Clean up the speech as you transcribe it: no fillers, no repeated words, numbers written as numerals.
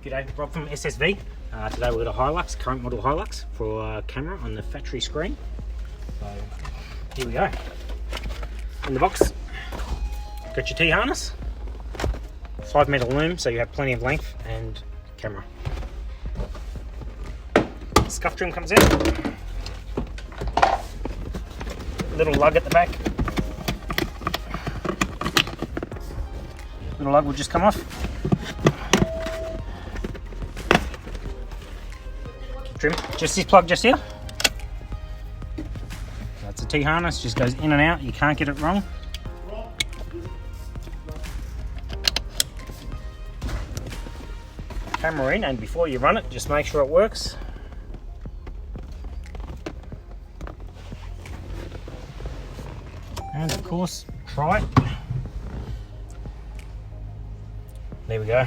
G'day, Rob from SSV. Today we've got a Hilux, current model Hilux, for a camera on the factory screen. So here we go. In the box, got your T-harness, 5 metre loom, so you have plenty of length, and camera. Scuff trim comes out. Little lug at the back. Little lug will just come off. Trim, just this plug just here. That's a T-harness, just goes in and out, you can't get it wrong. Camera in, and before you run it, just make sure it works. And of course, try it. There we go.